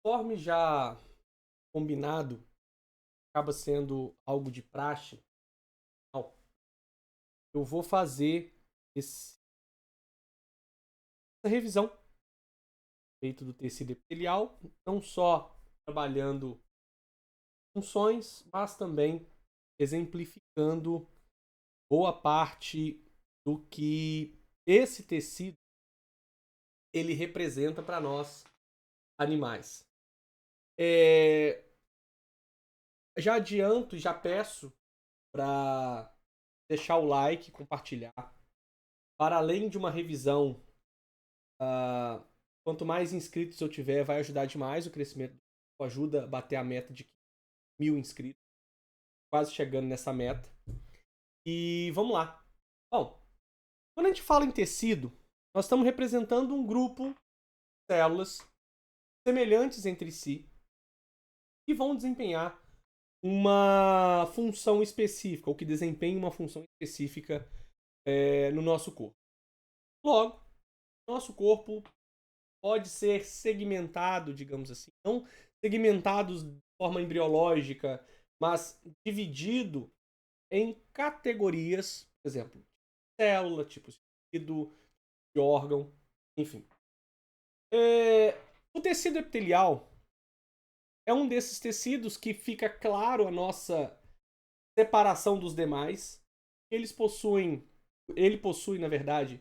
Conforme já combinado, acaba sendo algo de praxe, eu vou fazer essa revisão feito do tecido epitelial, não só trabalhando funções, mas também exemplificando boa parte do que esse tecido ele representa para nós animais. Já adianto e já peço para deixar o like, compartilhar. Para além de uma revisão, quanto mais inscritos eu tiver, vai ajudar demais o crescimento. Ajuda a bater a meta de 1.000 inscritos. Quase chegando nessa meta. E vamos lá. Bom, quando a gente fala em tecido, nós estamos representando um grupo de células semelhantes entre si que vão desempenhar uma função específica, ou que desempenham uma função específica no nosso corpo. Logo, nosso corpo pode ser segmentado, digamos assim, não segmentados de forma embriológica, mas dividido em categorias, por exemplo, célula, tipo de tecido, de órgão, enfim. O tecido epitelial é um desses tecidos que fica claro a nossa separação dos demais. Ele possui, na verdade,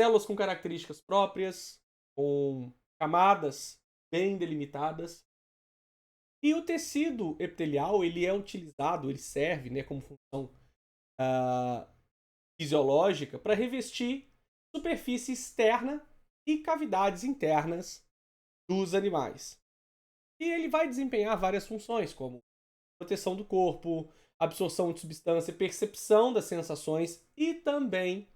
células com características próprias, com camadas bem delimitadas. E o tecido epitelial, ele é utilizado, ele serve, né, como função fisiológica para revestir superfície externa e cavidades internas dos animais. E ele vai desempenhar várias funções, como proteção do corpo, absorção de substância, percepção das sensações e também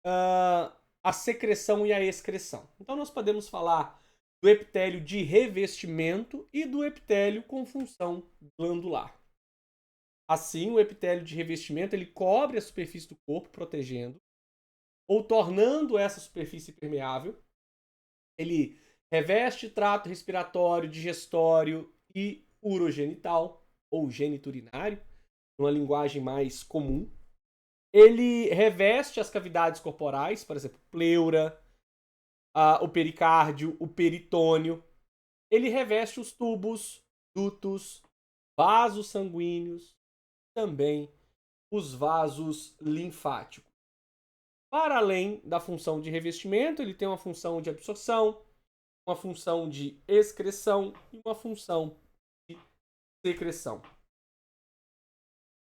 a secreção e a excreção. Então nós podemos falar do epitélio de revestimento e do epitélio com função glandular. Assim, o epitélio de revestimento ele cobre a superfície do corpo, protegendo, ou tornando essa superfície permeável. Ele reveste trato respiratório, digestório e urogenital, ou geniturinário, numa linguagem mais comum. Ele reveste as cavidades corporais, por exemplo, pleura, o pericárdio, o peritônio. Ele reveste os tubos, dutos, vasos sanguíneos, também os vasos linfáticos. Para além da função de revestimento, ele tem uma função de absorção, uma função de excreção e uma função de secreção.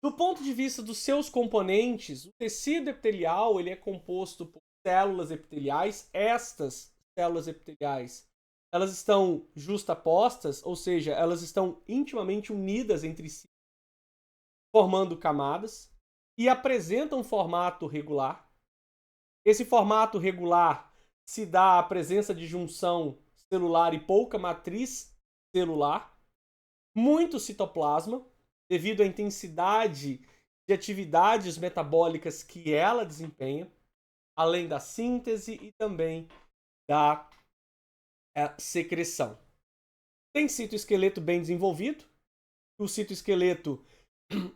Do ponto de vista dos seus componentes, o tecido epitelial ele é composto por células epiteliais. Estas células epiteliais elas estão justapostas, ou seja, elas estão intimamente unidas entre si, formando camadas e apresentam um formato regular. Esse formato regular se dá à presença de junção celular e pouca matriz celular, muito citoplasma, devido à intensidade de atividades metabólicas que ela desempenha, além da síntese e também da secreção. Tem citoesqueleto bem desenvolvido. O citoesqueleto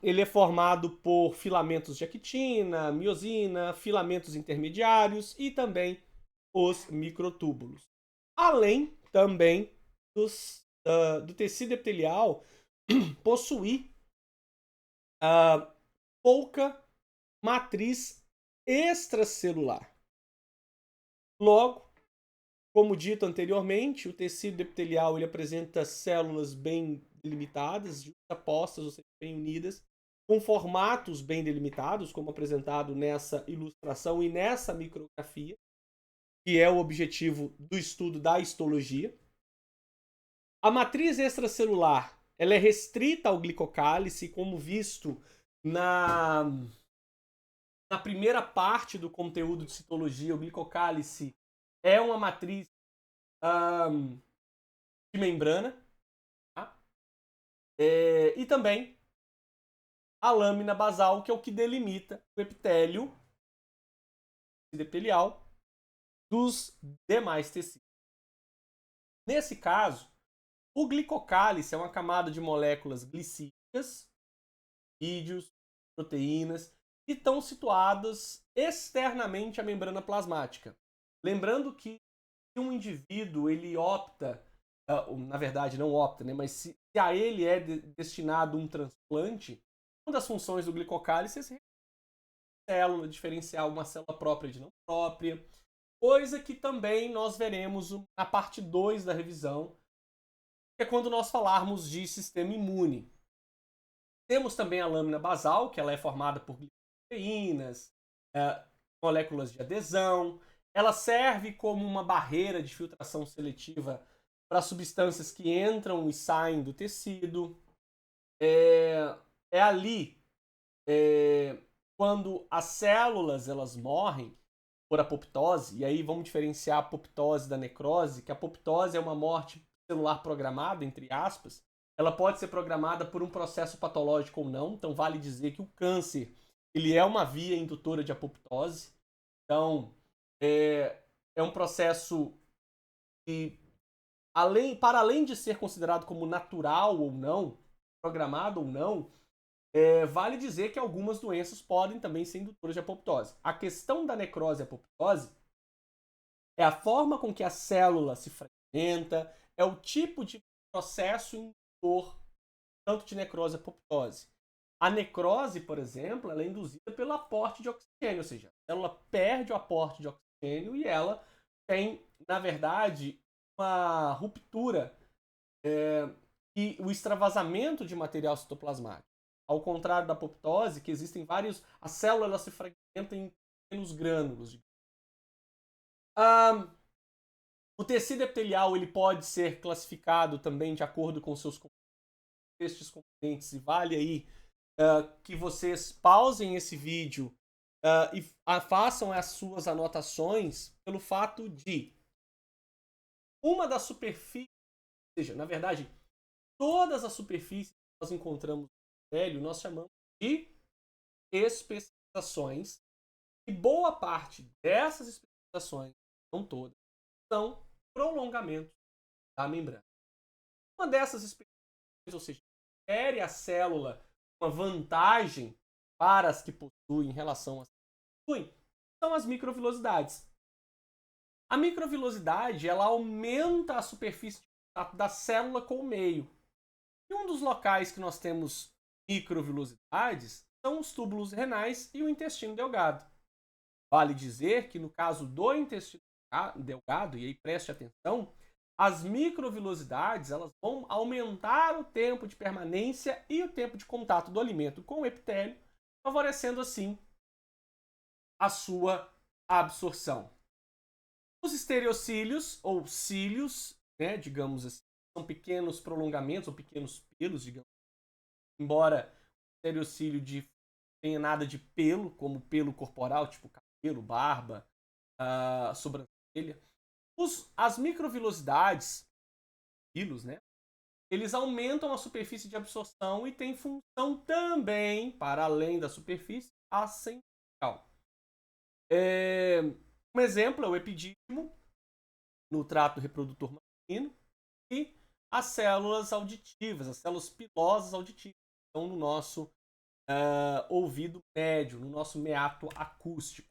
ele é formado por filamentos de actina, miosina, filamentos intermediários e também os microtúbulos. Além também do tecido epitelial possuir pouca matriz extracelular. Logo, como dito anteriormente, o tecido epitelial ele apresenta células bem delimitadas, justapostas, ou seja, bem unidas, com formatos bem delimitados, como apresentado nessa ilustração e nessa micrografia, que é o objetivo do estudo da histologia. A matriz extracelular ela é restrita ao glicocálice, como visto na primeira parte do conteúdo de citologia. O glicocálice é uma matriz de membrana. Tá? E também a lâmina basal, que é o que delimita o epitélio epitelial dos demais tecidos. Nesse caso, O glicocálice é uma camada de moléculas glicídicas, lipídios, proteínas, que estão situadas externamente à membrana plasmática. Lembrando que se um indivíduo ele opta, na verdade não opta, né, mas se a ele é destinado um transplante, uma das funções do glicocálice é célula, diferenciar uma célula própria de não própria, coisa que também nós veremos na parte 2 da revisão, que é quando nós falarmos de sistema imune. Temos também a lâmina basal, que ela é formada por glicoproteínas, moléculas de adesão. Ela serve como uma barreira de filtração seletiva para substâncias que entram e saem do tecido. É ali, quando as células elas morrem por apoptose, e aí vamos diferenciar a apoptose da necrose, que a apoptose é uma morte celular programada, entre aspas. Ela pode ser programada por um processo patológico ou não, então vale dizer que o câncer ele é uma via indutora de apoptose. Então, é um processo que, para além de ser considerado como natural ou não, programado ou não, vale dizer que algumas doenças podem também ser indutoras de apoptose. A questão da necrose e apoptose é a forma com que a célula se fragmenta, é o tipo de processo indutor tanto de necrose e apoptose. A necrose, por exemplo, ela é induzida pelo aporte de oxigênio, ou seja, a célula perde o aporte de oxigênio e ela tem, na verdade, uma ruptura e o extravasamento de material citoplasmático. Ao contrário da apoptose, que existem vários... A célula ela se fragmenta em pequenos grânulos. O tecido epitelial ele pode ser classificado também de acordo com seus estes componentes, e vale aí que vocês pausem esse vídeo e façam as suas anotações pelo fato de uma das superfícies, ou seja, na verdade, todas as superfícies que nós encontramos no epitélio, nós chamamos de especializações, e boa parte dessas especializações, não todas, são prolongamentos da membrana. Uma dessas especializações, ou seja, confere à célula uma vantagem para as que possuem em relação às que possuem, são as microvilosidades. A microvilosidade ela aumenta a superfície de contato da célula com o meio. E um dos locais que nós temos microvilosidades são os túbulos renais e o intestino delgado. Vale dizer que no caso do intestino delgado, e aí preste atenção, as microvilosidades elas vão aumentar o tempo de permanência e o tempo de contato do alimento com o epitélio, favorecendo assim a sua absorção. Os estereocílios, ou cílios, né, digamos assim, são pequenos prolongamentos ou pequenos pelos, digamos. Embora o estereocílio tenha nada de pelo, como pelo corporal, tipo cabelo, barba, sobrancelha. As microvilosidades, pilos, né? Eles aumentam a superfície de absorção e têm função também, para além da superfície, ascendente. Um exemplo é o epidídimo, no trato reprodutor masculino, e as células auditivas, as células pilosas auditivas, que estão no nosso ouvido médio, no nosso meato acústico.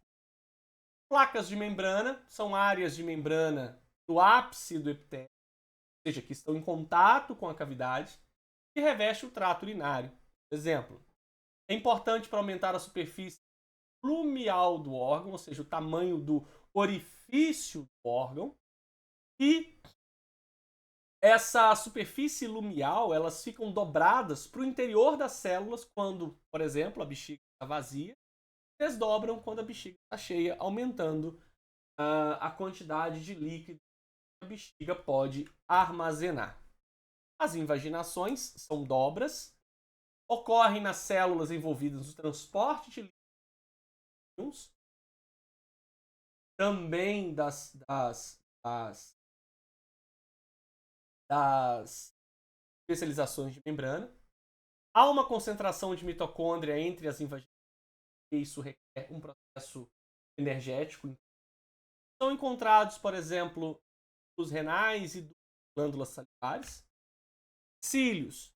Placas de membrana são áreas de membrana do ápice do epitélio, ou seja, que estão em contato com a cavidade, e reveste o trato urinário. Por exemplo, é importante para aumentar a superfície lumial do órgão, ou seja, o tamanho do orifício do órgão, e essa superfície lumial, elas ficam dobradas para o interior das células quando, por exemplo, a bexiga está vazia, desdobram quando a bexiga está cheia, aumentando a quantidade de líquido que a bexiga pode armazenar. As invaginações são dobras, ocorrem nas células envolvidas no transporte de líquidos, também das especializações de membrana. Há uma concentração de mitocôndria entre as invaginações, e isso requer um processo energético. São encontrados, por exemplo, dos renais e das glândulas salivares. Cílios.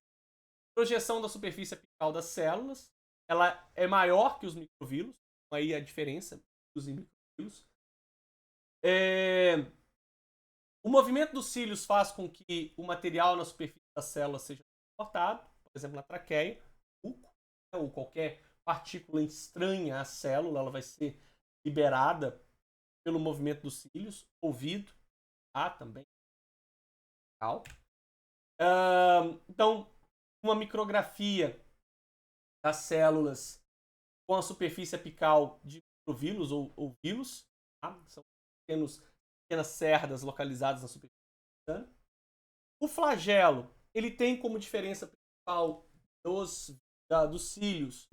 Projeção da superfície apical das células. Ela é maior que os microvílulos. Aí a diferença dos microvílulos. O movimento dos cílios faz com que o material na superfície da célula seja transportado, por exemplo, na traqueia, ou qualquer partícula estranha à célula, ela vai ser liberada pelo movimento dos cílios, ouvido, tá? Também. Então, uma micrografia das células com a superfície apical de microvílulos ou vírus, tá? São pequenas cerdas localizadas na superfície. O flagelo, ele tem como diferença principal dos cílios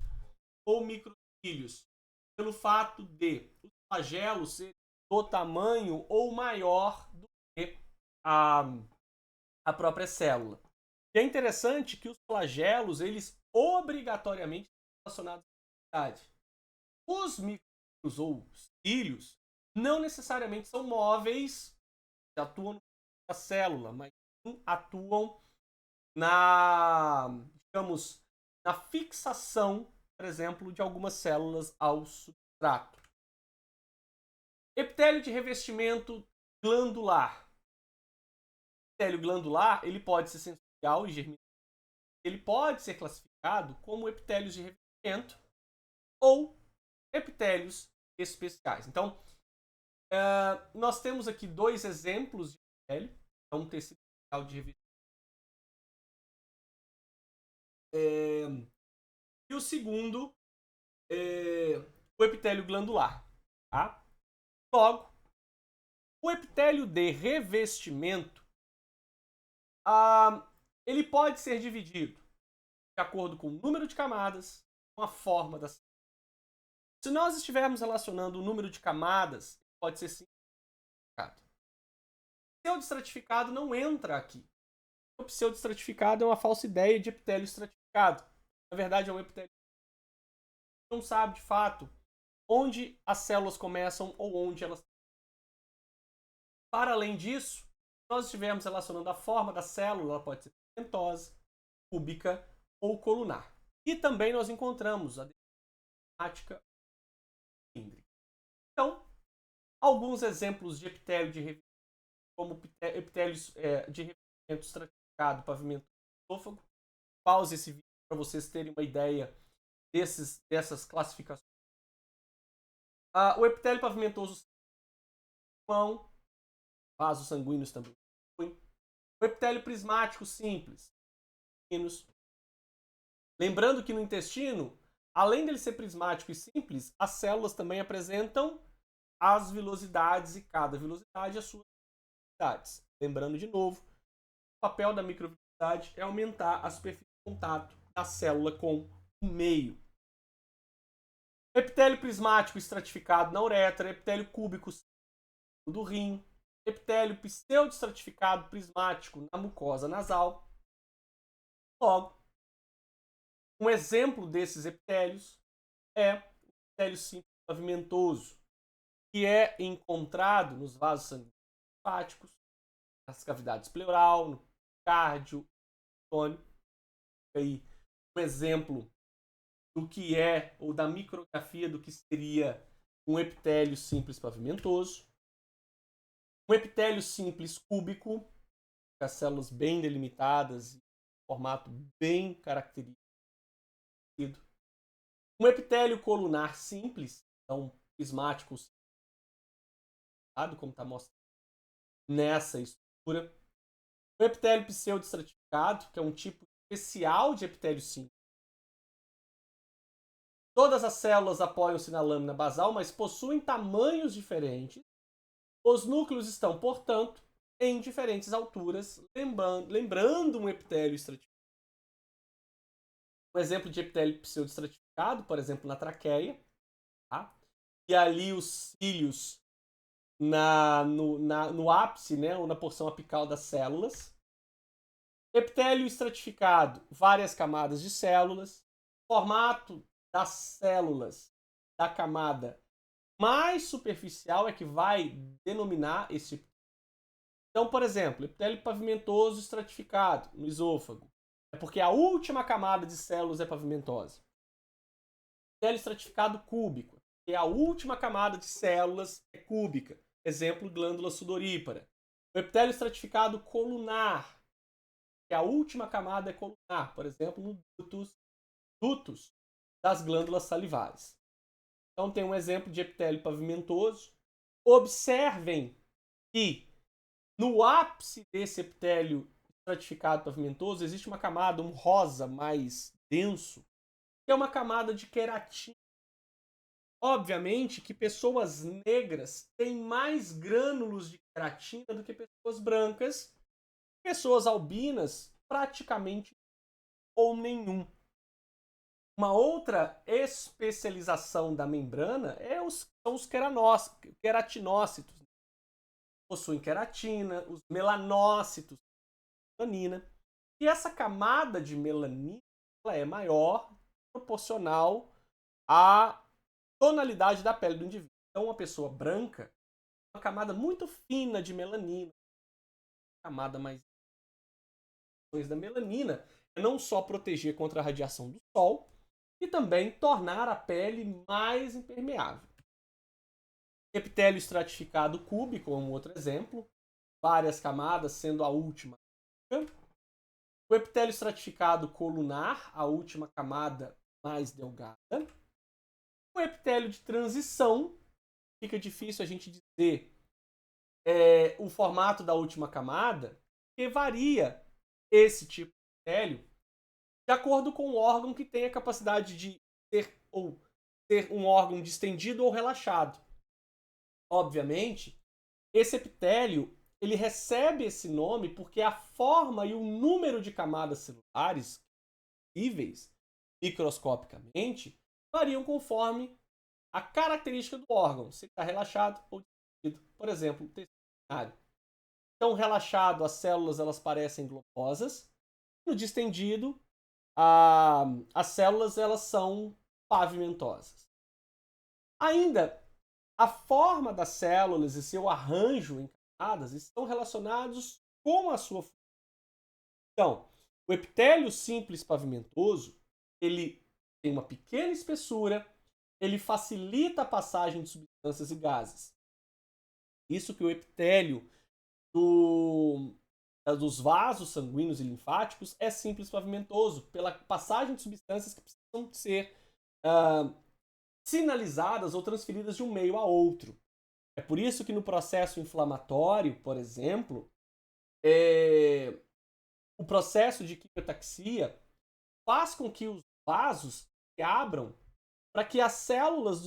ou microcílios pelo fato de os flagelos serem do tamanho ou maior do que a própria célula. E é interessante que os flagelos, eles obrigatoriamente estão relacionados à gravidade. Os microcílios ou cílios não necessariamente são móveis, que atuam na célula, mas atuam digamos, na fixação, por exemplo, de algumas células ao substrato. Epitélio de revestimento glandular. O epitélio glandular, ele pode ser sensorial e germinal. Ele pode ser classificado como epitélios de revestimento ou epitélios especiais. Então, nós temos aqui dois exemplos de epitélio. Então, um tecido de revestimento. E o segundo, o epitélio glandular. Tá? Logo, o epitélio de revestimento, ele pode ser dividido de acordo com o número de camadas, com a forma da célula. Se nós estivermos relacionando o número de camadas, pode ser simplificado. O pseudoestratificado não entra aqui. O pseudoestratificado é uma falsa ideia de epitélio estratificado. Na verdade, é um epitélio que não sabe, de fato, onde as células começam ou onde elas... Para além disso, se nós estivermos relacionando a forma da célula, ela pode ser filamentosa, cúbica ou colunar. E também nós encontramos a temática cilíndrica. Então, alguns exemplos de epitélio de revestimento, como epitélios de revestimento estratificado, pavimento do esôfago. Pause esse vídeo para vocês terem uma ideia dessas classificações. O epitélio pavimentoso, pulmão, vasos sanguíneos também. O epitélio prismático simples. Lembrando que no intestino, além dele ser prismático e simples, as células também apresentam as vilosidades e cada vilosidade as suas vilosidades. Lembrando de novo, o papel da microvilosidade é aumentar a superfície de contato da célula com o meio. Epitélio prismático estratificado na uretra, epitélio cúbico do rim, epitélio pseudoestratificado prismático na mucosa nasal. Logo, um exemplo desses epitélios é o epitélio simples pavimentoso, que é encontrado nos vasos sanguíneos hepáticos, nas cavidades pleural, no cardio, no aí um exemplo do que é, ou da micrografia do que seria um epitélio simples pavimentoso. Um epitélio simples cúbico, com as células bem delimitadas, formato bem característico. Um epitélio colunar simples, então prismático, como está mostrado nessa estrutura. O epitélio pseudoestratificado, que é um tipo especial de epitélio simples. Todas as células apoiam-se na lâmina basal, mas possuem tamanhos diferentes. Os núcleos estão, portanto, em diferentes alturas, lembrando um epitélio estratificado. Um exemplo de epitélio pseudoestratificado, por exemplo, na traqueia. Tá? E ali os cílios no ápice, né, ou na porção apical das células. Epitélio estratificado, várias camadas de células. Formato das células da camada mais superficial é que vai denominar esse Então, por exemplo, epitélio pavimentoso estratificado no esôfago. É porque a última camada de células é pavimentosa. Epitélio estratificado cúbico. Porque a última camada de células é cúbica. Exemplo, glândula sudorípara. O epitélio estratificado colunar. Que a última camada é colunar. Por exemplo, no dutos das glândulas salivares. Então, tem um exemplo de epitélio pavimentoso. Observem que no ápice desse epitélio estratificado pavimentoso existe uma camada, um rosa mais denso, que é uma camada de queratina. Obviamente que pessoas negras têm mais grânulos de queratina do que pessoas brancas. Pessoas albinas, praticamente ou nenhum. Uma outra especialização da membrana são os queratinócitos. Possuem queratina, os melanócitos, melanina. E essa camada de melanina ela é maior, proporcional à tonalidade da pele do indivíduo. Então, uma pessoa branca, uma camada muito fina de melanina, camada mais da melanina, é não só proteger contra a radiação do sol, e também tornar a pele mais impermeável. Epitélio estratificado cúbico, como outro exemplo, várias camadas, sendo a última. O epitélio estratificado colunar, a última camada mais delgada. O epitélio de transição, fica difícil a gente dizer o formato da última camada, que varia esse tipo de epitélio de acordo com o órgão que tem a capacidade de ser um órgão distendido ou relaxado. Obviamente, esse epitélio ele recebe esse nome porque a forma e o número de camadas celulares visíveis microscopicamente variam conforme a característica do órgão, se está relaxado ou distendido. Por exemplo, o tecido urinário. Então, relaxado, as células elas parecem globosas. No distendido, as células elas são pavimentosas. Ainda, a forma das células e seu arranjo em camadas estão relacionados com a sua função. Então, o epitélio simples pavimentoso, ele tem uma pequena espessura, ele facilita a passagem de substâncias e gases. Isso que o epitélio dos vasos sanguíneos e linfáticos é simples pavimentoso, pela passagem de substâncias que precisam ser sinalizadas ou transferidas de um meio a outro. É por isso que no processo inflamatório, por exemplo, o processo de quimiotaxia faz com que os vasos se abram para que as células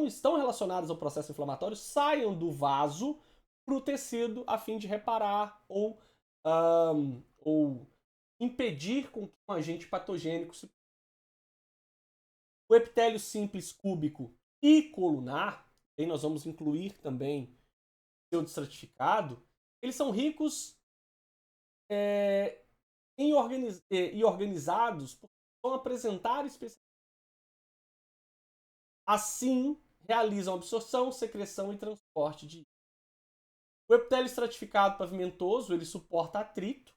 estão relacionadas ao processo inflamatório saiam do vaso para o tecido a fim de reparar ou impedir com que um agente patogênico se... O epitélio simples cúbico e colunar, aí nós vamos incluir também o estratificado, eles são ricos e organizados porque vão apresentar especificidade. Assim, realizam absorção, secreção e transporte de... O epitélio estratificado pavimentoso, ele suporta atrito,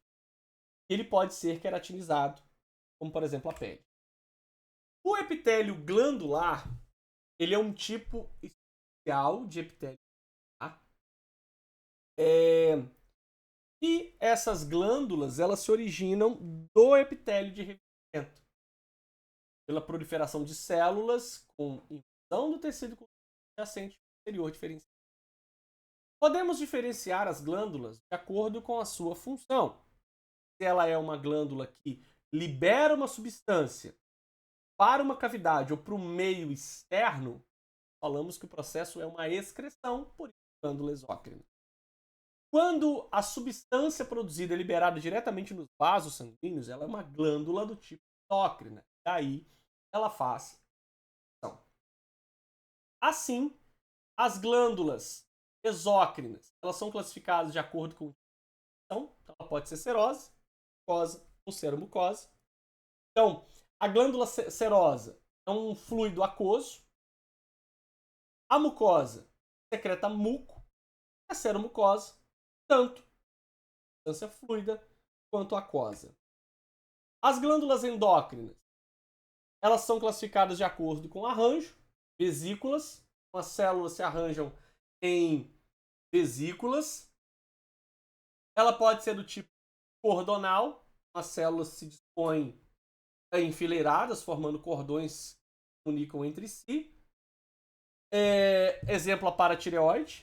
ele pode ser queratinizado, como por exemplo a pele. O epitélio glandular, ele é um tipo especial de epitélio. E essas glândulas, elas se originam do epitélio de revestimento, pela proliferação de células com invasão do tecido adjacente posterior diferenciado. Podemos diferenciar as glândulas de acordo com a sua função. Se ela é uma glândula que libera uma substância para uma cavidade ou para o meio externo, falamos que o processo é uma excreção, por isso glândula exócrina. Quando a substância produzida é liberada diretamente nos vasos sanguíneos, ela é uma glândula do tipo endócrina. Daí ela faz. Assim, as glândulas exócrinas, elas são classificadas de acordo com... Então, ela pode ser serosa, mucosa ou seromucosa. Então, a glândula serosa é um fluido aquoso. A mucosa secreta muco. A seromucosa tanto a substância fluida quanto a aquosa. As glândulas endócrinas, elas são classificadas de acordo com o arranjo, vesículas. As células se arranjam em vesículas. Ela pode ser do tipo cordonal. As células se dispõem enfileiradas, formando cordões que se comunicam entre si. Exemplo, a paratireoide.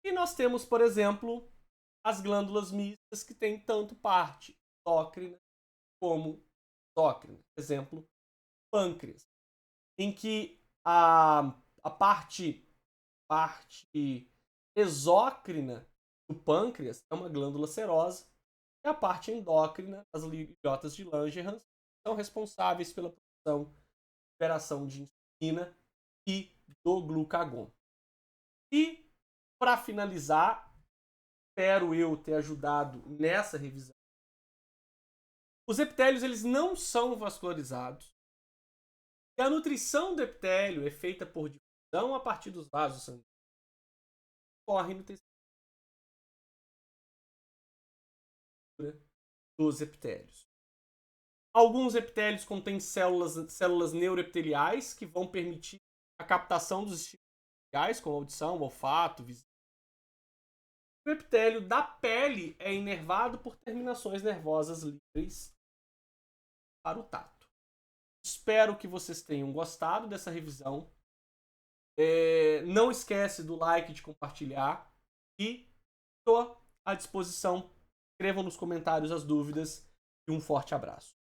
E nós temos, por exemplo, as glândulas mistas, que têm tanto parte endócrina como endócrina. Exemplo, pâncreas, em que a parte exócrina do pâncreas é uma glândula serosa, e a parte endócrina, as ilhotas de Langerhans, são responsáveis pela produção e liberação de insulina e do glucagon. E, para finalizar, espero eu ter ajudado nessa revisão. Os epitélios, eles não são vascularizados. E a nutrição do epitélio é feita por difusão a partir dos vasos sanguíneos. Corre no tecido dos epitélios. Alguns epitélios contêm células neuroepiteliais que vão permitir a captação dos estímulos sensoriais, como audição, olfato, visão. O epitélio da pele é inervado por terminações nervosas livres para o tato. Espero que vocês tenham gostado dessa revisão. Não esquece do like, de compartilhar. E estou à disposição. Escrevam nos comentários as dúvidas. E um forte abraço.